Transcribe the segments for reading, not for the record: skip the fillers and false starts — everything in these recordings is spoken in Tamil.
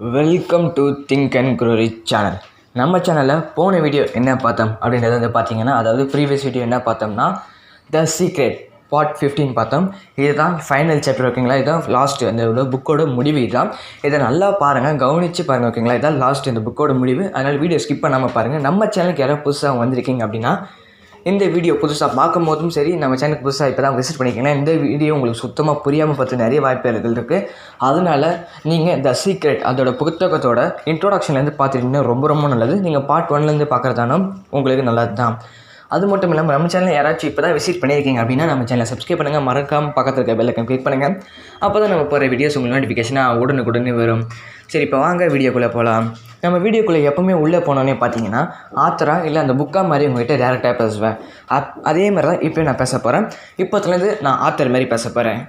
Welcome to think and grow rich channel. நம்ம சேனலில் போன வீடியோ என்ன பார்த்தோம் அப்படின்றது வந்து பார்த்தீங்கன்னா, அதாவது ப்ரீவியஸ் வீடியோ என்ன பார்த்தோம்னா த சீக்ரெட் பார்ட் 15 பார்த்தோம். இதுதான் ஃபைனல் சாப்டர் ஓகேங்களா. இதுதான் லாஸ்ட்டு அந்த புக்கோட முடிவு. இதுதான் இதை நல்லா பாருங்கள், கவனித்து பாருங்கள் ஓகேங்களா. இதுதான் லாஸ்ட் இந்த புக்கோட முடிவு. அதனால் வீடியோ ஸ்கிப் பண்ணாமல் பாருங்கள். நம்ம சேனலுக்கு யாராவது புதுசாக வந்திருக்கீங்க அப்படின்னா இந்த வீடியோ புதுசாக பார்க்கும் போதும் சரி, நம்ம சேனலுக்கு புதுசாக இப்போ தான் விசிட் பண்ணிக்கங்கன்னா இந்த வீடியோ உங்களுக்கு சுத்தமாக புரியாமல் பார்த்து நிறைய வாய்ப்புகள் இருக்குது. அதனால் நீங்கள் த சீக்ரெட் அதோட புத்தகத்தோட இன்ட்ரோடக்ஷன்லேருந்து பார்த்துட்டிங்கன்னா ரொம்ப நல்லது. நீங்கள் பார்ட் 1லேருந்து பார்க்குறதானும் உங்களுக்கு நல்லது தான். அது மட்டும் இல்லாமல் நம்ம சேனலில் யாராச்சும் இப்போ தான் விசிட் பண்ணியிருக்கீங்க அப்படின்னா நம்ம சேனலை சப்ஸ்கிரைப் பண்ணுங்கள், மறக்காமல் பக்கத்தில் இருக்க பெல் ஐக்கான் கிளிக் பண்ணுங்கள். அப்போ தான் நம்ம போகிற வீடியோஸ் உங்களுக்கு நோட்டிஃபிகேஷனாக உடனுக்குடனே வரும். சரி, இப்போ வாங்க வீடியோக்குள்ளே போகலாம். நம்ம வீடியோக்குள்ளே எப்போவுமே உள்ளே போனோன்னே பார்த்தீங்கன்னா ஆத்தராக இல்லை அந்த புக்காக மாதிரி உங்கள்கிட்ட டேரெக்டாக பேசுவேன். அதே மாதிரி தான் இப்போ நான் பேச போகிறேன். இப்போத்துலேருந்து நான் ஆத்தர் மாதிரி பேச போகிறேன்.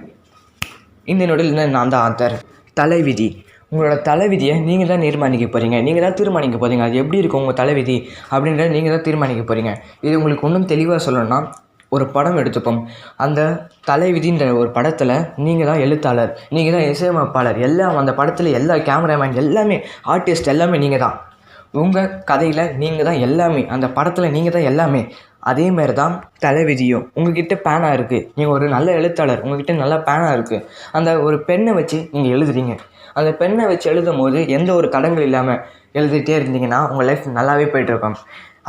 இந்த நொடியில் நான் தான் ஆத்தர். தலைவிதி. உங்களோட தலைவிதியை நீங்கள் தான் நிர்மாணிக்க போகிறீங்க, நீங்கள் தான் தீர்மானிக்க போகிறீங்க. அது எப்படி இருக்கும் உங்கள் தலைவிதி அப்படின்றத நீங்கள் தான் தீர்மானிக்க போகிறீங்க. இது உங்களுக்கு இன்னும் தெளிவாக சொல்லணும்னா ஒரு படம் எடுத்துப்போம். அந்த தலைவிதின்ற ஒரு படத்தில் நீங்கள் தான் எழுத்தாளர், நீங்கள் தான் இசையமைப்பாளர், எல்லாம் அந்த படத்தில் எல்லா கேமராமேன் எல்லாமே ஆர்டிஸ்ட் எல்லாமே நீங்கள் தான். உங்கள் கதையில் நீங்கள் தான் எல்லாமே, அந்த படத்தில் நீங்கள் தான் எல்லாமே. அதேமாரி தான் தலைவிதியும். உங்கள்கிட்ட பேனா இருக்குது, நீங்கள் ஒரு நல்ல எழுத்தாளர், உங்கள்கிட்ட நல்ல பேனா இருக்குது. அந்த ஒரு பெண்ணை வச்சு நீங்கள் எழுதுறீங்க. அந்த பெண்ணை வச்சு எழுதும் போது எந்த ஒரு தடங்கள் இல்லாமல் எழுதிட்டே இருந்தீங்கன்னா உங்கள் லைஃப் நல்லாவே போய்ட்டுருக்கும்.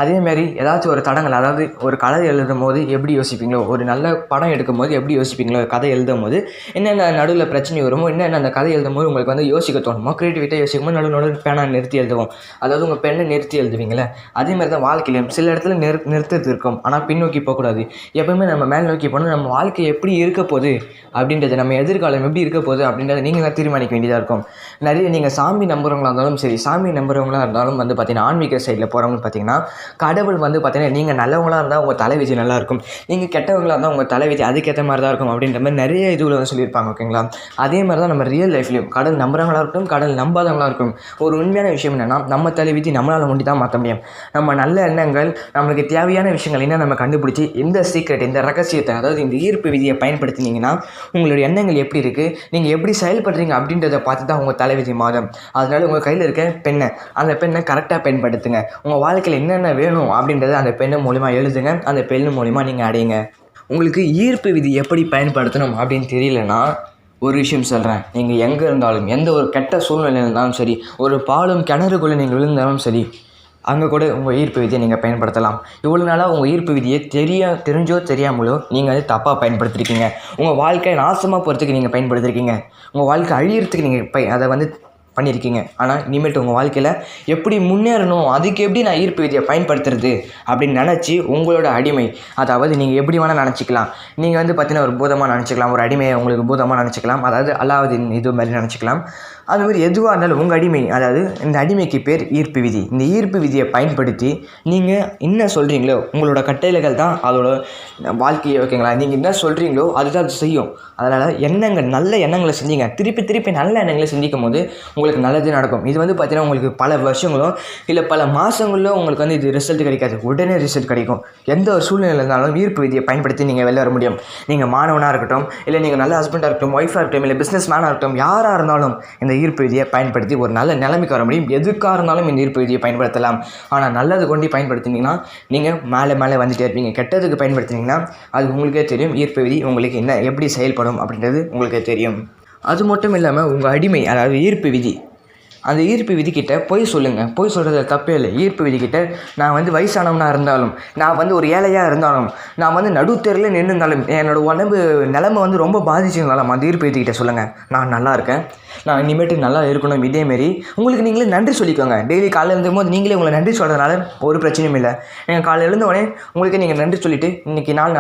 அதேமாரி ஏதாச்சும் ஒரு தடங்கள், அதாவது ஒரு கதை எழுதும் போது எப்படி யோசிப்பீங்களோ, ஒரு நல்ல படம் எடுக்கும் போது எப்படி யோசிப்பீங்களோ, கதை எழுதும் போது என்னென்ன நடுவில் பிரச்சனை வருமோ, என்னென்ன அந்த கதை எழுதும் போது உங்களுக்கு வந்து யோசிக்க தோணுமோ, க்ரியேட்டிவிட்டியாக யோசிக்கும் போது நடுவில் பேனா நிறுத்தி எழுதுவோம். அதாவது உங்கள் பெண்ணை நிறுத்தி எழுதுவீங்களே, அதேமாதிரி தான் வாழ்க்கையிலையும் சில இடத்துல நிறுத்தது இருக்கும். ஆனால் பின்னோக்கி போகக்கூடாது. எப்போவுமே நம்ம மேல் நோக்கி போனால் நம்ம வாழ்க்கை எப்படி இருக்க போகுது அப்படின்றது, நம்ம எதிர்காலம் எப்படி இருக்க போகுது அப்படின்றத நீங்கள் தான் தீர்மானிக்க வேண்டியதாக இருக்கும். நிறைய நீங்கள் சாமி நம்புறவங்களாக இருந்தாலும் சரி, சாமி நம்புறவங்களாக இருந்தாலும் வந்து பார்த்திங்கன்னா ஆன்மீக சைடில் போகிறவங்க பார்த்திங்கன்னா கடவுள் வந்து பார்த்தீங்கன்னா நீங்கள் நல்லவங்களாக இருந்தால் உங்கள் தலைவிதி நல்லாயிருக்கும், நீங்கள் கெட்டவங்களாக இருந்தால் உங்கள் தலைவிதி அதுக்கேற்ற மாதிரி தான் இருக்கும் அப்படின்ற மாதிரி நிறைய இதுவில் வந்து சொல்லியிருப்பாங்க ஓகேங்களா. அதே மாதிரி தான் நம்ம ரியல் லைஃப்லையும் கடவுள் நம்புறவங்களாக இருக்கட்டும், கடவுள் நம்பாதவங்களாக இருக்கும், ஒரு உண்மையான விஷயம் என்னென்னா நம்ம தலைவிதி நம்மளால் ஒண்டி தான் மாற்ற முடியும். நம்ம நல்ல எண்ணங்கள், நம்மளுக்கு தேவையான விஷயங்கள் என்ன நம்ம கண்டுபிடிச்சி இந்த சீக்ரெட், இந்த ரகசியத்தை, அதாவது இந்த ஈர்ப்பு விதியை பயன்படுத்தினீங்கன்னா உங்களுடைய எண்ணங்கள் எப்படி இருக்குது, நீங்கள் எப்படி செயல்படுறீங்க அப்படின்றத பார்த்து தான் உங்கள் தலைவிதி மாதம். அதனால் உங்கள் கையில் இருக்க பெண்ணை, அந்த பெண்ணை கரெக்டாக பயன்படுத்துங்க. உங்கள் வாழ்க்கையில் என்னென்ன வேணும் அப்படின்றத அந்த பெண்ணு மூலிமா எழுதுங்க. அந்த பெண்ணு மூலிமா நீங்கள் அடையுங்க. உங்களுக்கு ஈர்ப்பு விதி எப்படி பயன்படுத்தணும் அப்படின்னு தெரியலனா ஒரு விஷயம் சொல்கிறேன். நீங்கள் எங்கே இருந்தாலும், எந்த ஒரு கெட்ட சூழ்நிலையில் இருந்தாலும் சரி, ஒரு பாலும் கிணறுக்குள்ளே நீங்கள் விழுந்தாலும் சரி, அங்கே கூட உங்கள் ஈர்ப்பு விதியை நீங்கள் பயன்படுத்தலாம். இவ்வளோ நாளாக உங்கள் ஈர்ப்பு விதியை தெரிஞ்சோ தெரியாமலோ நீங்கள் அது தப்பாக பயன்படுத்திருக்கீங்க. உங்கள் வாழ்க்கை நாசமாக போகிறதுக்கு நீங்கள் பயன்படுத்திருக்கீங்க. உங்கள் வாழ்க்கை அழியிறதுக்கு நீங்கள் அதை வந்து பண்ணியிருக்கீங்க. ஆனால் இனிமேட்டு உங்கள் வாழ்க்கையில் எப்படி முன்னேறணும், அதுக்கு எப்படி நான் ஈர்ப்பு விதியை பயன்படுத்துறது அப்படின்னு நினச்சி உங்களோட அடிமை, அதாவது நீங்கள் எப்படி வேணால் நினச்சிக்கலாம். நீங்கள் வந்து பார்த்தீங்கன்னா ஒரு பூதமாக நினச்சிக்கலாம், ஒரு அடிமையை உங்களுக்கு பூதமாக நினச்சிக்கலாம், அதாவது அலாவுதீன் இது மாதிரி நினச்சிக்கலாம். அதுமாதிரி எதுவாக இருந்தாலும் உங்கள் அடிமை, அதாவது இந்த அடிமைக்கு பேர் ஈர்ப்பு விதி. இந்த ஈர்ப்பு விதியை பயன்படுத்தி நீங்கள் என்ன சொல்கிறீங்களோ உங்களோட கட்டளைகள் தான் அதோட வாழ்க்கையை ஓகேங்களா. நீங்கள் என்ன சொல்கிறீங்களோ அதுதான் அது செய்யும். அதனால் எண்ணங்கள், நல்ல எண்ணங்களை செஞ்சீங்க, திருப்பி நல்ல எண்ணங்களை சிந்திக்கும் போது உங்களுக்கு நல்லது நடக்கும். இது வந்து பார்த்தீங்கன்னா உங்களுக்கு பல வருஷங்களோ இல்லை பல மாதங்களோ உங்களுக்கு வந்து இது ரிசல்ட் கிடைக்காது, உடனே ரிசல்ட் கிடைக்கும். எந்த ஒரு சூழ்நிலை இருந்தாலும் ஈர்ப்பு விதியை பயன்படுத்தி நீங்கள் வெளில வர முடியும். நீங்கள் மாணவனாக இருக்கட்டும், இல்லை நீங்கள் நல்ல ஹஸ்பண்டாக இருக்கட்டும், ஒய்ஃபாக இருக்கட்டும், இல்லை பிஸ்னஸ் மேனாக இருக்கட்டும், யாராக இருந்தாலும் இந்த ஈர்ப்பு விதியை பயன்படுத்தி ஒரு நல்ல நிலைமைக்கு வர முடியும். எதுக்காக இருந்தாலும் இந்த ஈர்ப்பு விதியை பயன்படுத்தலாம். ஆனால் நல்லது கொண்டு பயன்படுத்தினீங்கன்னா நீங்கள் மேலே வந்துட்டே இருப்பீங்க. கெட்டதுக்கு பயன்படுத்தினீங்கன்னா அது உங்களுக்கே தெரியும். ஈர்ப்பு விதி உங்களுக்கு என்ன எப்படி செயல்படும் அப்படின்றது உங்களுக்கே தெரியும். அது மட்டும் இல்லாமல் உங்கள் அடிமை, அதாவது ஈர்ப்பு விதி, அந்த ஈர்ப்பு விதிக்கிட்ட பொய் சொல்லுங்கள். பொய் சொல்கிறது தப்பே இல்லை. ஈர்ப்பு விதிக்கிட்ட நான் வந்து வயசானவனாக இருந்தாலும், நான் வந்து ஒரு ஏழையாக இருந்தாலும், நான் வந்து நடுத்தெருவில் நின்று இருந்தாலும், என்னோடய உடம்பு நிலைமை வந்து ரொம்ப பாதிச்சிருந்தாலும் அந்த ஈர்ப்பு விதிக்கிட்ட சொல்லுங்கள், நான் நல்லா இருக்கேன், நான் இனிமேட்டு நல்லா இருக்கணும். இதேமாரி உங்களுக்கு நீங்களே நன்றி சொல்லிக்கோங்க. டெய்லி காலையில் எழுந்தும்போது நீங்களே உங்களை நன்றி சொல்கிறதுனால ஒரு பிரச்சனையும் இல்லை. நீங்கள் காலையில் எழுந்தோடனே உங்களுக்கு நீங்கள் நன்றி சொல்லிவிட்டு இன்றைக்கி நாள்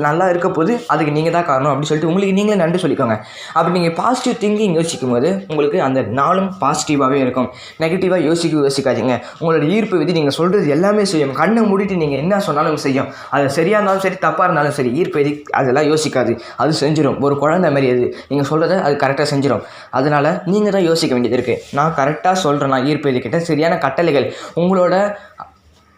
நல்லா இருக்க போது அதுக்கு நீங்கள் தான் காரணம் அப்படின்னு சொல்லிட்டு உங்களுக்கு நீங்களே நன்றி சொல்லிக்கோங்க. அப்படி நீங்கள் பாசிட்டிவ் திங்கிங் யோசிக்கும் போது உங்களுக்கு அந்த நாளும் பாசிட்டிவாகவே இருக்கும். நெகட்டிவாக யோசிக்காதீங்க. உங்களோட ஈர்ப்பு விதி நீங்கள் சொல்கிறது எல்லாமே செய்யும். கண்ணை மூடிட்டு நீங்கள் என்ன சொன்னாலும் செய்யும். அது சரியாக இருந்தாலும் சரி, தப்பாக இருந்தாலும் சரி, ஈர்ப்பு விதி அதெல்லாம் யோசிக்காது, அது செஞ்சிடும். ஒரு குழந்தை மாதிரி அது நீங்கள் சொல்கிறத அது கரெக்டாக செஞ்சிடும். அதனால் நீங்கள் தான் யோசிக்க வேண்டியது இருக்குது. நான் கரெக்டாக சொல்கிறேன், நான் ஈர்ப்பு விதிக்கிட்ட சரியான கட்டளைகள் உங்களோட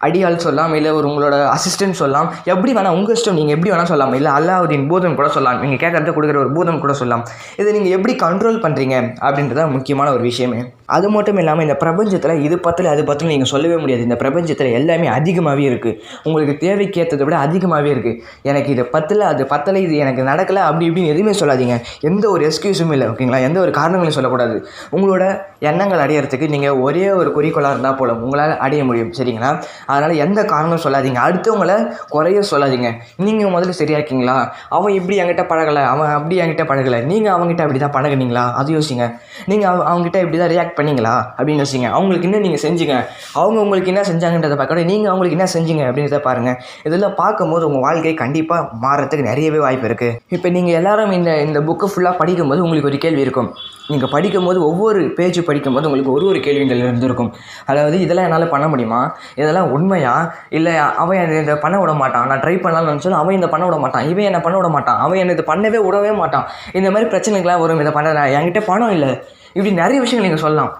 அடியாள் சொல்லலாம், இல்லை ஒரு உங்களோட அசிஸ்டன்ட் சொல்லலாம், எப்படி வேணால் உங்கள் இஷ்டம், நீங்கள் எப்படி வேணால் சொல்லலாம். இல்லை அல்லாவுதீன் பூதம் கூட சொல்லலாம், நீங்கள் கேட்கறத கொடுக்குற ஒரு பூதம் கூட சொல்லலாம். இதை நீங்கள் எப்படி கண்ட்ரோல் பண்ணுறீங்க அப்படின்றத முக்கியமான ஒரு விஷயமே. அது மட்டும் இல்லாமல் இந்த பிரபஞ்சத்தில் இது பத்தில் அது பத்தில் நீங்கள் சொல்லவே முடியாது. இந்த பிரபஞ்சத்தில் எல்லாமே அதிகமாகவே இருக்குது. உங்களுக்கு தேவைக்கேற்றதை விட அதிகமாகவே இருக்குது. எனக்கு இது பத்தில் அது பத்தலை, இது எனக்கு நடக்கலை அப்படி இப்படின்னு எதுவுமே சொல்லாதீங்க. எந்த ஒரு எக்ஸ்கியூஸும் இல்லை, ஓகேங்களா? எந்த ஒரு காரணங்களையும் சொல்லக்கூடாது. உங்களோட எண்ணங்கள் அடையிறதுக்கு நீங்கள் ஒரே ஒரு குறிக்கோளாக இருந்தால் போல உங்களால் அடைய முடியும், சரிங்களா? அதனால் எந்த காரணமும் சொல்லாதீங்க, அடுத்தவங்களை குறைய சொல்லாதீங்க. நீங்கள் முதல்ல சரியாக இருக்கீங்களா? அவன் இப்படி என்கிட்ட பழகலை, அவன் அப்படி என்கிட்ட பழகலை, நீங்கள் அவங்ககிட்ட அப்படி தான் பழகுனீங்களா அது யோசிங்க. நீங்கள் அவங்ககிட்ட இப்படி தான் ரியாக்ட் பண்ணீங்களா அப்படின்னு யோசிங்க. அவங்களுக்கு என்ன நீங்கள் செஞ்சுங்க, அவங்க உங்களுக்கு என்ன செஞ்சாங்கன்றதை பார்க்க, நீங்கள் அவங்களுக்கு என்ன செஞ்சீங்க அப்படின்றத பாருங்கள். இதெல்லாம் பார்க்கும்போது உங்கள் வாழ்க்கை கண்டிப்பாக மாறுறதுக்கு நிறையவே வாய்ப்பு இருக்குது. இப்போ நீங்கள் எல்லாரும் இந்த புக்கை ஃபுல்லாக படிக்கும்போது உங்களுக்கு ஒரு கேள்வி இருக்கும். நீங்கள் படிக்கும்போது ஒவ்வொரு பேஜ் படிக்கும்போது உங்களுக்கு ஒரு கேள்விகள் இருந்திருக்கும். அதாவது இதெல்லாம் என்னால் பண்ண முடியுமா, இதெல்லாம் உண்மையா, இல்லை அவன் இதை பண்ண விட மாட்டான், நான் ட்ரை பண்ணலாம்னு நினச்சாலும் அவன் இதை பண்ண விட மாட்டான், இவன் என்னை பண்ண விட மாட்டான், அவன் என்னை இது பண்ணவே விடவே மாட்டான். இந்த மாதிரி பிரச்சனைகளாக வரும். இதை பண்ண என்கிட்ட பணம் இல்லை, இப்படி நிறைய விஷயங்கள் நீங்கள் சொல்லலாம்.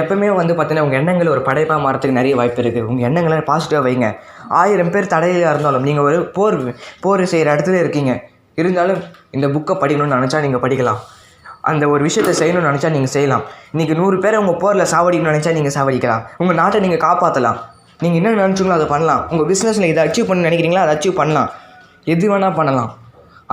எப்பவுமே பார்த்தீங்கன்னா உங்கள் எண்ணங்கள் ஒரு படைப்பாக மாறத்துக்கு நிறைய வாய்ப்பு இருக்குது. உங்கள் எண்ணங்களை பாசிட்டிவாக வைங்க. 1000 பேர் தடையிலாக இருந்தாலும் நீங்கள் ஒரு போர் செய்கிற இடத்துல இருக்கீங்க, இருந்தாலும் இந்த புக்கை படிக்கணும்னு நினச்சா நீங்கள் படிக்கலாம். அந்த ஒரு விஷயத்தை செய்யணும்னு நினச்சா நீங்கள் செய்யலாம். இன்றைக்கி 100 பேரை உங்கள் போரில் சாவடிக்கணும்னு நினச்சா நீங்கள் சாவடிக்கலாம். உங்கள் நாட்டை நீங்கள் காப்பாற்றலாம். நீங்கள் என்ன நினச்சிங்களோ அதை பண்ணலாம். உங்கள் பிஸ்னஸில் இதை அச்சீவ் பண்ண நினைக்கிறீங்களா அதை அச்சீவ் பண்ணலாம். எது வேணால் பண்ணலாம்.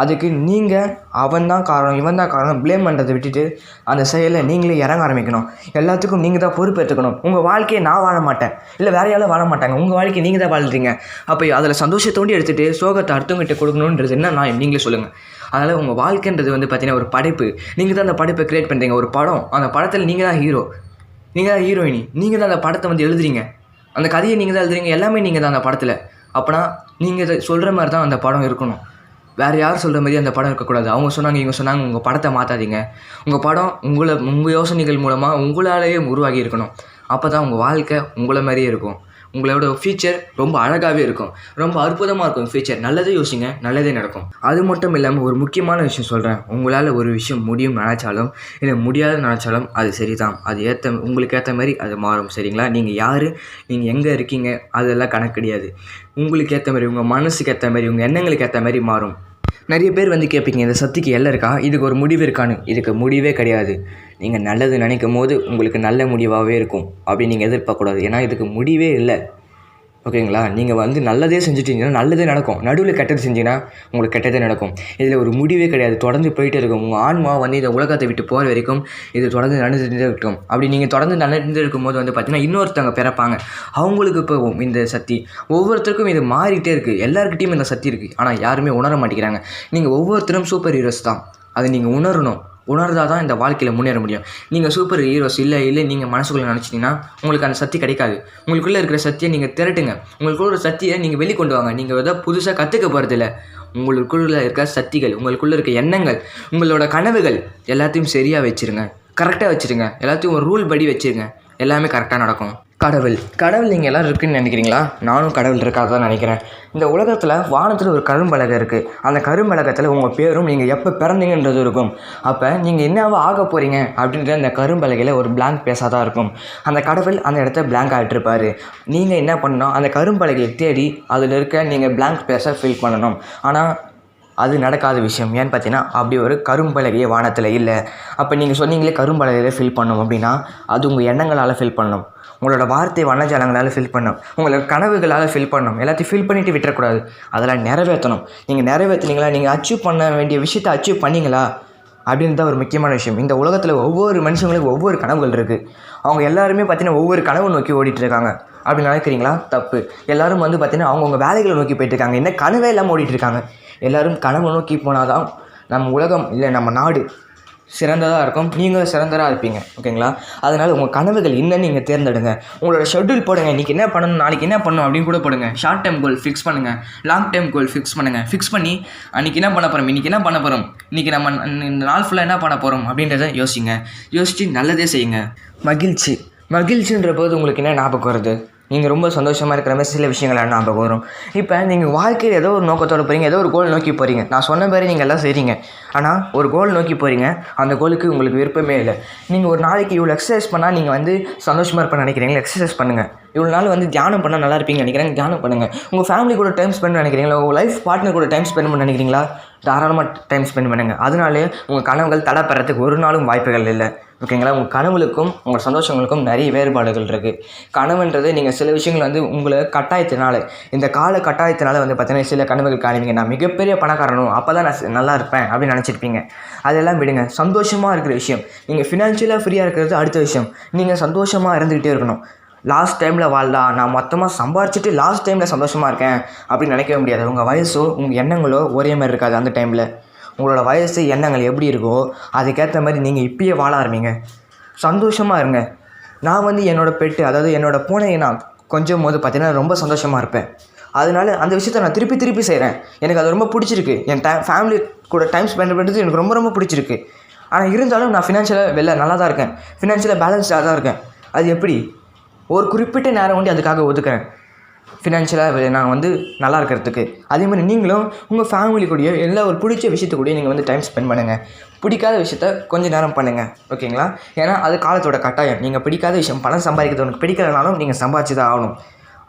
அதுக்கு நீங்கள் அவன் தான் காரணம், இவன் தான் காரணம் ப்ளேம் பண்ணுறதை விட்டுட்டு அந்த செயலை நீங்களே இறங்க ஆரம்பிக்கணும். எல்லாத்துக்கும் நீங்கள் தான் பொறுப்பு எடுத்துக்கணும். உங்கள் வாழ்க்கையை நான் வாழ மாட்டேன், இல்லை வேறு யாரும் வாழ மாட்டாங்க, உங்கள் வாழ்க்கையை நீங்கள் தான் வாழ்றீங்க. அப்போ அதில் சந்தோஷத்தோடு எடுத்துகிட்டு சோகத்தை அடுத்தவங்கிட்ட கொடுக்கணுன்றது என்ன நான் நீங்களே சொல்லுங்கள். அதனால் உங்கள் வாழ்க்கைன்றது பார்த்தீங்கன்னா ஒரு படைப்பு. நீங்கள் தான் அந்த படைப்பை க்ரியேட் பண்ணுறீங்க. ஒரு படம், அந்த படத்தில் நீங்கள் தான் ஹீரோ, நீங்கள் தான் ஹீரோயினி, நீங்கள் தான் அந்த படத்தை எழுதுறீங்க, அந்த கதையை நீங்கள் தான் எழுதுறீங்க, எல்லாமே நீங்கள் தான் அந்த படத்தில். அப்போனா நீங்கள் சொல்கிற மாதிரி தான் அந்த படம் இருக்கணும். வேறு யார் சொல்கிற மாதிரி அந்த படம் இருக்கக்கூடாது. அவங்க சொன்னாங்க, இவங்க சொன்னாங்க, உங்கள் படத்தை மாற்றாதீங்க. உங்கள் படம் உங்கள் யோசனைகள் மூலமாக உங்களாலேயே உருவாகி இருக்கணும். அப்போ தான் உங்கள் வாழ்க்கை உங்களை மாதிரியே இருக்கும். உங்களோட ஃபியூச்சர் ரொம்ப அழகாகவே இருக்கும், ரொம்ப அற்புதமாக இருக்கும். ஃபியூச்சர் நல்லதே யோசிங்க, நல்லதே நடக்கும். அது மட்டும் இல்லாமல் ஒரு முக்கியமான விஷயம் சொல்கிறேன். உங்களால் ஒரு விஷயம் முடியும் நினச்சாலும் இல்லை முடியாத நினச்சாலும் அது சரி தான். அது உங்களுக்கு ஏற்ற மாதிரி அது மாறும், சரிங்களா? நீங்கள் யார், நீங்கள் எங்கே இருக்கீங்க அதெல்லாம் கணக்கு கிடையாது. உங்களுக்கு ஏற்ற மாதிரி, உங்கள் மனசுக்கு ஏற்ற மாதிரி, உங்கள் எண்ணங்களுக்கு ஏற்ற மாதிரி மாறும். நிறைய பேர் கேட்பீங்க, இந்த சக்திக்கு எல்லாம் இருக்கா, இதுக்கு ஒரு முடிவு இருக்கான்னு. இதுக்கு முடிவே கிடையாது. நீங்கள் நல்லது நினைக்கும் போது உங்களுக்கு நல்ல முடிவாகவே இருக்கும் அப்படின்னு நீங்கள் எதிர்பார்க்கக்கூடாது. ஏன்னா இதுக்கு முடிவே இல்லை, ஓகேங்களா? நீங்கள் நல்லதே செஞ்சுட்டீங்கன்னா நல்லதே நடக்கும். நடுவில் கெட்டது செஞ்சீங்கன்னா உங்களுக்கு கெட்டதே நடக்கும். இதில் ஒரு முடிவே கிடையாது, தொடர்ந்து போயிட்டே இருக்கும். உங்கள் ஆன்மா இந்த உலகத்தை விட்டு போகிற வரைக்கும் இது தொடர்ந்து நடந்துகிட்டே இருக்கும். அப்படி நீங்கள் தொடர்ந்து நடந்து இருக்கும்போது பார்த்தீங்கன்னா இன்னொருத்தவங்க பிறப்பாங்க, அவங்களுக்கு போகும் இந்த சக்தி. ஒவ்வொருத்தருக்கும் இது மாறிக்கிட்டே இருக்குது. எல்லாருக்கிட்டையும் இந்த சக்தி இருக்குது, ஆனால் யாருமே உணர மாட்டேங்கிறாங்க. நீங்கள் ஒவ்வொருத்தரும் சூப்பர் ஹீரோஸ் தான், அதை நீங்கள் உணரணும். உணர்ந்தால் தான் இந்த வாழ்க்கையில் முன்னேற முடியும். நீங்கள் சூப்பர் ஹீரோஸ் இல்லை நீங்கள் மனசுக்குள்ளே நினச்சிட்டிங்கன்னா உங்களுக்கு அந்த சக்தி கிடைக்காது. உங்களுக்குள்ளே இருக்கிற சக்தியை நீங்கள் திரட்டுங்க. உங்களுக்குள்ள ஒரு சக்தியை நீங்கள் வெளிக்கொண்டு வாங்க. நீங்கள் எதாவது புதுசாக கற்றுக்க போகிறதில்ல. உங்களுக்குள்ளே இருக்க சக்திகள், உங்களுக்குள்ளே இருக்க எண்ணங்கள், உங்களோட கனவுகள் எல்லாத்தையும் சரியாக வச்சுருங்க, கரெக்டாக வச்சுருங்க. எல்லாத்தையும் ஒரு ரூல் படி வச்சுருங்க, எல்லாமே கரெக்டாக நடக்கும். கடவுள் நீங்கள் எல்லோரும் இருக்குதுன்னு நினைக்கிறீங்களா? நானும் கடவுள் இருக்காது தான் நினைக்கிறேன். இந்த உலகத்தில் வானத்தில் ஒரு கரும்பலகை இருக்குது. அந்த கரும்பலகத்தில் உங்கள் பேரும் நீங்கள் எப்போ பிறந்தீங்கன்றது இருக்கும். அப்போ நீங்கள் என்னவோ ஆக போகிறீங்க அப்படின்ற அந்த கரும்பலகையில் ஒரு பிளாங்க் பேஸாக தான் இருக்கும். அந்த கடவுள் அந்த இடத்த பிளாங்க் ஆகிட்டுருப்பார். நீங்கள் என்ன பண்ணணும், அந்த கரும்பலகையை தேடி அதில் இருக்க நீங்கள் பிளாங்க் பேஸை ஃபில் பண்ணணும். ஆனால் அது நடக்காத விஷயம். ஏன்னு பார்த்தீங்கன்னா அப்படி ஒரு கரும்பலகையே வானத்தில் இல்லை. அப்போ நீங்கள் சொன்னீங்களே கரும்பலகையில் ஃபில் பண்ணணும் அப்படின்னா அது உங்கள் எண்ணங்களால் ஃபில் பண்ணணும், உங்களோட வார்த்தை வண்ணஜாலங்களால் ஃபில் பண்ணணும், உங்களோட கனவுகளால் ஃபில் பண்ணணும். எல்லாத்தையும் ஃபில் பண்ணிவிட்டு விட்டுறக்கூடாது, அதெல்லாம் நிறைவேற்றணும். நீங்கள் நிறைவேற்றினீங்களா, நீங்கள் அச்சீவ் பண்ண வேண்டிய விஷயத்தை அச்சீவ் பண்ணிங்களா அப்படின்னு தான் ஒரு முக்கியமான விஷயம். இந்த உலகத்தில் ஒவ்வொரு மனுஷங்களுக்கும் ஒவ்வொரு கனவுகள் இருக்குது. அவங்க எல்லாருமே பார்த்தீங்கன்னா ஒவ்வொரு கனவு நோக்கி ஓடிட்டுருக்காங்க. அப்படி நினைக்கிறீங்களா? தப்பு. எல்லோரும் பார்த்தீங்கன்னா அவங்கவுங்க வேலைகளை நோக்கி போயிட்டுருக்காங்க. என்ன கனவே இல்லாமல் ஓடிட்டுருக்காங்க. எல்லோரும் கனவு நோக்கி போனால் தான் நம்ம உலகம் இல்லை நம்ம நாடு சிறந்ததாக இருக்கும், நீங்கள் சிறந்ததாக இருப்பீங்க, ஓகேங்களா? அதனால் உங்கள் கனவுகள் என்னன்னு நீங்கள் தேர்ந்தெடுங்க. உங்களோட ஷெட்யூல் போடுங்க. இன்றைக்கி என்ன பண்ணணும், நாளைக்கு என்ன பண்ணணும் அப்படின்னு கூட போடுங்க. ஷார்ட் டைம் கோல் ஃபிக்ஸ் பண்ணுங்கள், லாங் டைம் கோல் ஃபிக்ஸ் பண்ணுங்கள். ஃபிக்ஸ் பண்ணி அன்றைக்கி என்ன பண்ண போகிறோம், இன்றைக்கி என்ன பண்ண போகிறோம், இன்றைக்கி நம்ம இந்த நாள் ஃபுல்லாக என்ன பண்ண போகிறோம் அப்படின்றத யோசிங்க. யோசித்து நல்லதே செய்யுங்க. மகிழ்ச்சின்ற போது உங்களுக்கு என்ன ஞாபகம் வருது? நீங்கள் ரொம்ப சந்தோஷமாக இருக்கிற மாதிரி சில விஷயங்கள் ஞாபகம் வரும். இப்போ நீங்கள் வாழ்க்கையில் ஏதோ ஒரு நோக்கத்தோடு போகிறீங்க, ஏதோ ஒரு கோல் நோக்கி போகிறீங்க. நான் சொன்ன மாதிரி நீங்கள் எல்லாம் செய்கிறீங்க, ஆனால் ஒரு கோல் நோக்கி போகிறீங்க. அந்த கோலுக்கு உங்களுக்கு விருப்பமே இல்லை. நீங்கள் ஒரு நாளைக்கு இவ்வளோ எக்ஸசைஸ் பண்ணால் நீங்கள் வந்து சந்தோஷமாக இருப்பேன்னு நினைக்கிறீங்களா? எக்ஸசைஸ் பண்ணுங்கள். இவ்வளோ நாள் வந்து தியானம் பண்ணால் நல்லா இருப்பீங்கன்னு நினைக்கிறேன், தியானம் பண்ணுங்கள். உங்கள் ஃபேமிலி கூட டைம் ஸ்பெண்ட் நினைக்கிறீங்களா? உங்கள் லைஃப் பார்ட்னர் கூட டைம் ஸ்பெண்ட் பண்ண நினைக்கிறீங்களா? தாராளமாக டைம் ஸ்பெண்ட் பண்ணுங்கள். அதனாலே உங்கள் கனவுகள் தடைப்படுறதுக்கு ஒரு நாளும் வாய்ப்புகள் இல்லை. ஓகேங்களா? உங்கள் கனவுகளுக்கும் உங்கள் சந்தோஷங்களுக்கும் நிறைய வேறுபாடுகள் இருக்குது. கனவுன்றது நீங்கள் சில விஷயங்கள் வந்து உங்களை கட்டாயத்தினால, இந்த கால கட்டாயத்தினால வந்து பார்த்தீங்கன்னா சில கனவுகள் காணுவீங்க. நான் மிகப்பெரிய பணக்காரனும், அப்போ தான் நான் நல்லா இருப்பேன் அப்படின்னு நினச்சிருப்பீங்க. அதெல்லாம் விடுங்க. சந்தோஷமாக இருக்கிற விஷயம், நீங்கள் ஃபினான்ஷியலாக ஃப்ரீயாக இருக்கிறது அடுத்த விஷயம். நீங்கள் சந்தோஷமாக இருந்துக்கிட்டே இருக்கணும். லாஸ்ட் டைமில் வாழலாம், நான் மொத்தமாக சம்பாரிச்சிட்டு லாஸ்ட் டைமில் சந்தோஷமாக இருக்கேன் அப்படின்னு நினைக்கவே முடியாது. உங்கள் வயசோ உங்கள் எண்ணங்களோ ஒரே மாதிரி இருக்காது. அந்த டைமில் உங்களோட வயசு எண்ணங்கள் எப்படி இருக்கோ அதுக்கேற்ற மாதிரி நீங்கள் இப்பயே வாழ ஆரம்பிங்க. சந்தோஷமாக இருங்க. நான் வந்து என்னோடய பெட்டு, அதாவது என்னோடய பூனையை நான் கொஞ்சம் போது பார்த்தீங்கன்னா ரொம்ப சந்தோஷமாக இருப்பேன். அதனால அந்த விஷயத்தை நான் திருப்பி செய்கிறேன். எனக்கு அது ரொம்ப பிடிச்சிருக்கு. என் ஃபேமிலி கூட டைம் ஸ்பெண்ட் பண்ணுறது எனக்கு ரொம்ப பிடிச்சிருக்கு. ஆனால் இருந்தாலும் நான் ஃபினான்ஷியலாக நல்லா தான் இருக்கேன், ஃபினான்ஷியலாக பேலன்ஸ்டாக தான் இருக்கேன். அது எப்படி? ஒரு குறிப்பிட்ட நேரம் வந்து அதுக்காக ஒதுக்குறேன், ஃபினான்ஷியலாக நான் வந்து நல்லா இருக்கிறதுக்கு. அதேமாதிரி நீங்களும் உங்கள் ஃபேமிலி கூடயோ எல்லா ஒரு பிடிச்ச விஷயத்து கூடயோ நீங்கள் வந்து டைம் ஸ்பெண்ட் பண்ணுங்கள். பிடிக்காத விஷயத்த கொஞ்சம் நேரம் பண்ணுங்கள். ஓகேங்களா? ஏன்னா அது காலத்தோட கட்டாயம். நீங்கள் பிடிக்காத விஷயம், பணம் சம்பாதிக்கிறது உனக்கு பிடிக்கலனாலும் நீங்கள் சம்பாதிச்சு தான் ஆகணும்.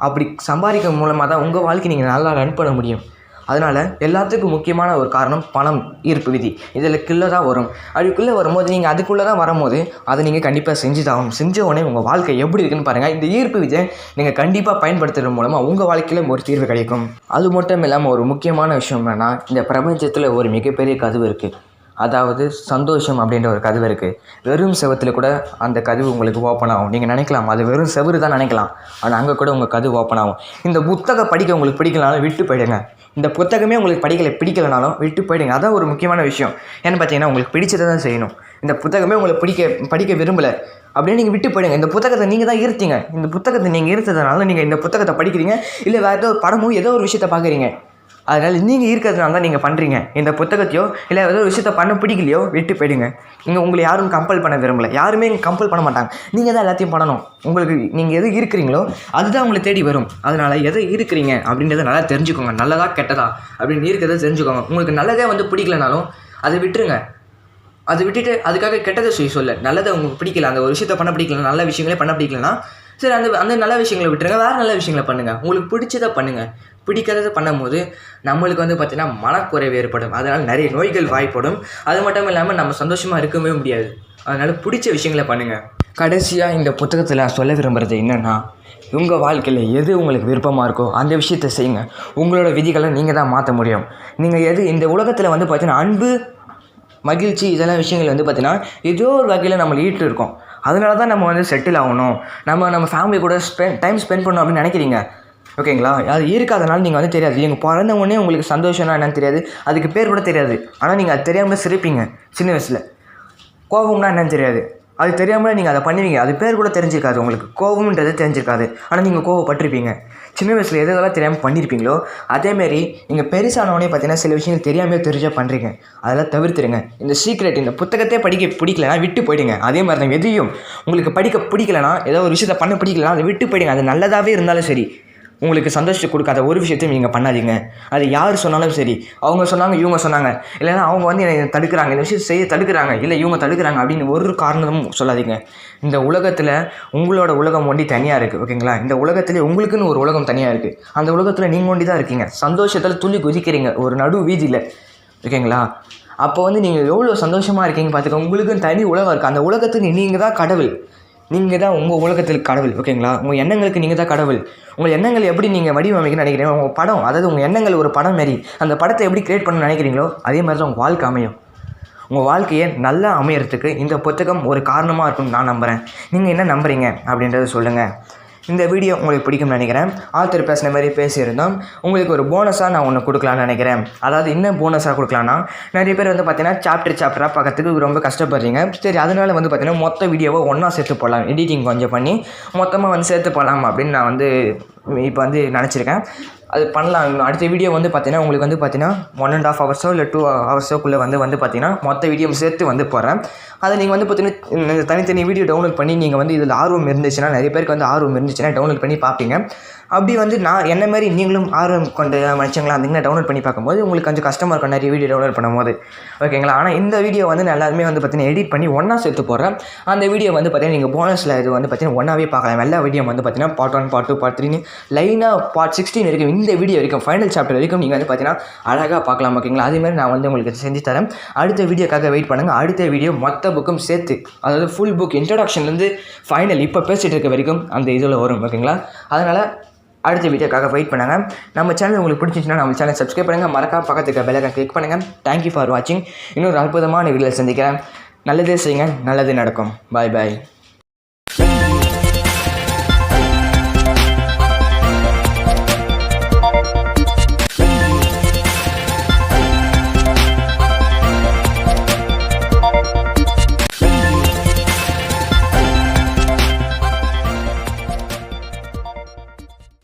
அப்படி சம்பாதிக்க மூலமாக தான் உங்கள் வாழ்க்கை நீங்கள் நல்லா ரன் பண்ண முடியும். அதனால் எல்லாத்துக்கும் முக்கியமான ஒரு காரணம் பணம் ஈர்ப்பு விதி. இதில் கீழே தான் வரும். அதுக்குள்ளே வரும்போது நீங்கள் அதுக்குள்ளே தான் வரும்போது அதை நீங்கள் கண்டிப்பாக செஞ்சு தான் ஆகணும். செஞ்ச உடனே உங்கள் வாழ்க்கை எப்படி இருக்குன்னு பாருங்கள். இந்த ஈர்ப்பு விதியை நீங்கள் கண்டிப்பாக பயன்படுத்துறது மூலமாக உங்கள் வாழ்க்கையில் ஒரு தீர்வு கிடைக்கும். அது மட்டும் இல்லாமல் ஒரு முக்கியமான விஷயம் என்னென்னா, இந்த பிரபஞ்சத்தில் ஒரு மிகப்பெரிய கதவு இருக்குது. அதாவது சந்தோஷம் அப்படின்ற ஒரு கதவு இருக்குது. வெறும் செவத்தில் கூட அந்த கதவு உங்களுக்கு ஓப்பன் ஆகும். நீங்கள் நினைக்கலாம் அது வெறும் செவரு தான் நினைக்கலாம், ஆனால் அங்கே கூட உங்கள் கதவு ஓப்பன் ஆகும். இந்த புத்தகம் படிக்க உங்களுக்கு பிடிக்கலனாலும் விட்டு போயிடுங்க. இந்த புத்தகமே உங்களுக்கு பிடிக்கலைனாலும் விட்டு போயிடுங்க. அதான் ஒரு முக்கியமான விஷயம். ஏன்னு பார்த்தீங்கன்னா உங்களுக்கு பிடிச்சதை தான் செய்யணும். இந்த புத்தகமே உங்களுக்கு படிக்க விரும்பலை அப்படின்னு நீங்கள் விட்டு போயிடுங்க. இந்த புத்தகத்தை நீங்கள் தான் ஈர்த்தீங்க. இந்த புத்தகத்தை நீங்கள் ஈர்த்ததுனால நீங்கள் இந்த புத்தகத்தை படிக்கிறீங்க, இல்லை வேறு ஏதோ ஒரு படமோ ஏதோ ஒரு விஷயத்தை பார்க்குறீங்க. அதனால் நீங்கள் இருக்கிறதுனால தான் நீங்கள் பண்ணுறீங்க. இந்த புத்தகத்தையோ இல்லை ஏதோ ஒரு விஷயத்தை பண்ண பிடிக்கலையோ விட்டு போயிடுங்க. உங்களை யாரும் கம்பல் பண்ண விரும்பலை. யாருமே கம்பல் பண்ண மாட்டாங்க. நீங்கள் தான் எல்லாத்தையும் பண்ணணும். உங்களுக்கு நீங்கள் எது இருக்கிறீங்களோ அதுதான் உங்களை தேடி வரும். அதனால் எதை இருக்கிறீங்க அப்படின்றத நல்லா தெரிஞ்சுக்கோங்க. நல்லதா கெட்டதா அப்படின்னு இருக்கிறத தெரிஞ்சுக்கோங்க. உங்களுக்கு நல்லதே வந்து பிடிக்கலனாலும் அதை விட்டுருங்க. அதை விட்டுட்டு அதுக்காக கெட்டதை சொல்ல, நல்லதை உங்களுக்கு பிடிக்கல, அந்த ஒரு விஷயத்தை பண்ண பிடிக்கல, நல்ல விஷயங்களே பண்ண பிடிக்கலன்னா சரி, அந்த நல்ல விஷயங்களை விட்டுருங்க, வேறு நல்ல விஷயங்களை பண்ணுங்கள். உங்களுக்கு பிடிச்சதை பண்ணுங்கள். பிடிக்காததை பண்ணும்போது நம்மளுக்கு வந்து பார்த்திங்கன்னா மனக்குறைவு ஏற்படும். அதனால் நிறைய நோய்கள் வாய்ப்படும். அது மட்டும் இல்லாமல் நம்ம சந்தோஷமாக இருக்கவே முடியாது. அதனால் பிடிச்ச விஷயங்களை பண்ணுங்கள். கடைசியாக இந்த புத்தகத்தில் சொல்ல விரும்புகிறது என்னென்னா, உங்கள் வாழ்க்கையில் எது உங்களுக்கு விருப்பமாக இருக்கோ அந்த விஷயத்தை செய்யுங்க. உங்களோட விதிகளை நீங்கள் தான் மாற்ற முடியும். நீங்கள் இந்த உலகத்தில் வந்து பார்த்திங்கன்னா அன்பு, மகிழ்ச்சி இதெல்லாம் விஷயங்கள் வந்து பார்த்திங்கன்னா ஏதோ ஒரு வகையில் நம்மளை ஈட்டு இருக்கோம். அதனால தான் நம்ம வந்து செட்டில் ஆகணும், நம்ம ஃபேமிலி கூட டைம் ஸ்பெண்ட் பண்ணணும் அப்படின்னு நினைக்கிறீங்க. ஓகேங்களா? அது இருக்காதனால நீங்கள் வந்து தெரியாது. நீங்கள் பிறந்த உடனே உங்களுக்கு சந்தோஷம்னா என்னன்னு தெரியாது, அதுக்கு பேர் கூட தெரியாது. ஆனால் நீங்கள் அது தெரியாமல் சிரிப்பீங்க. சின்ன வயசில் கோபம்னா என்னன்னு தெரியாது, அது தெரியாமல் நீங்கள் அதை பண்ணுவீங்க. அது பேர் கூட தெரிஞ்சிருக்காது, உங்களுக்கு கோபம்ன்றது தெரிஞ்சிருக்காது. ஆனால் நீங்கள் கோவப்பட்டிருப்பீங்க. சின்ன வயசில் எதெல்லாம் தெரியாமல் பண்ணியிருப்பீங்களோ அதேமாரி நீங்கள் பெருசானவனே பார்த்தீங்கன்னா சில விஷயங்கள் தெரியாமல் தெரிஞ்சால் பண்ணுறீங்க. அதெல்லாம் தவிர்த்துருங்க. இந்த சீக்ரெட், இந்த புத்தகத்தை படிக்க பிடிக்கலனா விட்டு போயிடுங்க. அதே மாதிரி தான் எதையும் உங்களுக்கு படிக்க பிடிக்கலனா, ஏதோ ஒரு விஷயத்தை பண்ண பிடிக்கலனா அதை விட்டு போயிடுங்க. அது நல்லதாகவே இருந்தாலும் சரி, உங்களுக்கு சந்தோஷத்தை கொடுக்காத ஒரு விஷயத்தையும் நீங்கள் பண்ணாதீங்க. அது யார் சொன்னாலும் சரி, அவங்க சொன்னாங்க இவங்க சொன்னாங்க, இல்லைன்னா அவங்க வந்து என்னை தடுக்கிறாங்க, இந்த விஷயம் செய்ய தடுக்கிறாங்க, இல்லை இவங்க தடுக்கிறாங்க அப்படின்னு ஒரு காரணமும் சொல்லாதீங்க. இந்த உலகத்தில் உங்களோட உலகம் ஒண்டி தனியாக இருக்குது. ஓகேங்களா? இந்த உலகத்திலே உங்களுக்குன்னு ஒரு உலகம் தனியாக இருக்குது. அந்த உலகத்தில் நீங்கள் ஒண்டி தான் இருக்கீங்க. சந்தோஷத்தில் துள்ளி குதிக்கிறீங்க ஒரு நடு வீதியில். ஓகேங்களா? அப்போ வந்து நீங்கள் எவ்வளோ சந்தோஷமாக இருக்கீங்க பார்த்துக்க. உங்களுக்குன்னு தனி உலகம் இருக்குது. அந்த உலகத்துக்கு நீங்கள் தான் கடவுள். நீங்கள் தான் உங்கள் உலகத்தில் கடவுள். ஓகேங்களா? உங்கள் எண்ணங்களுக்கு நீங்கள் தான் கடவுள். உங்கள் எண்ணங்கள் எப்படி நீங்கள் வடிவமைக்கணும்னு நினைக்கிறீங்க, உங்கள் படம், அதாவது உங்கள் எண்ணங்கள் ஒரு படம் மாரி, அந்த படத்தை எப்படி க்ரியேட் பண்ணணும்னு நினைக்கிறீங்களோ அதே மாதிரி தான் உங்கள் வாழ்க்கை அமையும். உங்கள் வாழ்க்கையை நல்லா அமையறதுக்கு இந்த புத்தகம் ஒரு காரணமாக இருக்கும்னு நான் நம்புகிறேன். நீங்கள் என்ன நம்புறீங்க அப்படின்றத சொல்லுங்கள். இந்த வீடியோ உங்களுக்கு பிடிக்கும்னு நினைக்கிறேன். ஆத்தர் பேசின மாதிரி பேசியிருந்தோம். உங்களுக்கு ஒரு போனஸாக நான் ஒன்று கொடுக்கலான்னு நினைக்கிறேன். அதாவது என்ன போனஸாக கொடுக்கலான்னா, நிறைய பேர் வந்து பார்த்தீங்கன்னா சாப்டராக பார்க்கறதுக்கு ரொம்ப கஷ்டப்படுறீங்க. சரி, அதனால் வந்து பார்த்தீங்கன்னா மொத்த வீடியோவை ஒன்றா சேர்த்து போடலாம், எடிட்டிங் கொஞ்சம் பண்ணி மொத்தமாக வந்து சேர்த்து போடலாம் அப்படின்னு நான் வந்து இப்போ வந்து நினச்சிருக்கேன். அது பண்ணலாம். அடுத்த வீடியோ வந்து பார்த்தீங்கன்னா உங்களுக்கு வந்து பார்த்தீங்கன்னா 1.5 ஹவர்ஸோ இல்லை 2 ஹவர்ஸோக்குள்ளே வந்து பார்த்தீங்கன்னா மொத்த வீடியோ சேர்த்து வந்து போடுறேன். அதை நீங்கள் வந்து பார்த்தீங்கன்னா தனித்தனி வீடியோ டவுன்லோட் பண்ணி நீங்கள் வந்து இதில் ஆர்வம் இருந்துச்சுன்னா, நிறைய பேருக்கு வந்து ஆர்வம் இருந்துச்சுன்னா டவுன்லோட் பண்ணி பார்ப்பீங்க. அப்படி வந்து நான் என்ன மாதிரி நீங்களும் ஆர்வம் கொண்ட மனுஷங்களா இருந்தீங்கன்னா டவுன்லோட் பண்ணி பார்க்கும்போது உங்களுக்கு கொஞ்சம் கஷ்டமாக இருக்கும் நிறைய வீடியோ டவுன்லோட் பண்ணும்போது, ஓகேங்களா? ஆனால் இந்த வீடியோ வந்து நான் எல்லாருமே வந்து பார்த்தீங்கன்னா எடிட் பண்ணி ஒன்றா சேர்த்து போடுறேன். அந்த வீடியோ வந்து பார்த்தீங்கன்னா நீங்கள் போனஸில் இது வந்து பார்த்தீங்கன்னா ஒன்றாவே பார்க்கலாம். எல்லா வீடியோ வந்து பார்த்தீங்கன்னா பார்ட் 1, பார்ட் 2, பார்ட் 3ன்னு லைனாக பார்ட் 16 வரைக்கும் இந்த வீடியோ வரைக்கும் ஃபைனல் சாப்டர் வரைக்கும் நீங்கள் வந்து பார்த்தீங்கன்னா அழகாக பார்க்கலாம், ஓகேங்களா? அதேமாதிரி நான் வந்து உங்களுக்கு செஞ்சு தரேன். அடுத்த வீடியோக்காக வெயிட் பண்ணுங்கள். அடுத்த வீடியோ மொத்த புக்கும் சேர்த்து, அதாவது ஃபுல் புக் இன்ட்ரடக்ஷன்லேருந்து ஃபைனல் இப்போ பேசிகிட்டு இருக்க வரைக்கும் அந்த இதில் வரும், ஓகேங்களா? அதனால் அடுத்த வீடியோக்காக வெயிட் பண்ணுங்கள். நம்ம சேனல் உங்களுக்கு பிடிச்சிச்சுன்னா நம்ம சேனல் சப்ஸ்கிரைப் பண்ணுங்கள். மறக்காம பக்கத்துக்கு பெல் ஐகான் கிளிக் பண்ணுங்கள். தேங்க்யூ ஃபார் வாட்சிங். இன்னொரு அற்புதமான வீடியோவில் சந்திக்கிறேன். நல்லதே செய்யுங்க, நல்லது நடக்கும். பாய் பாய்.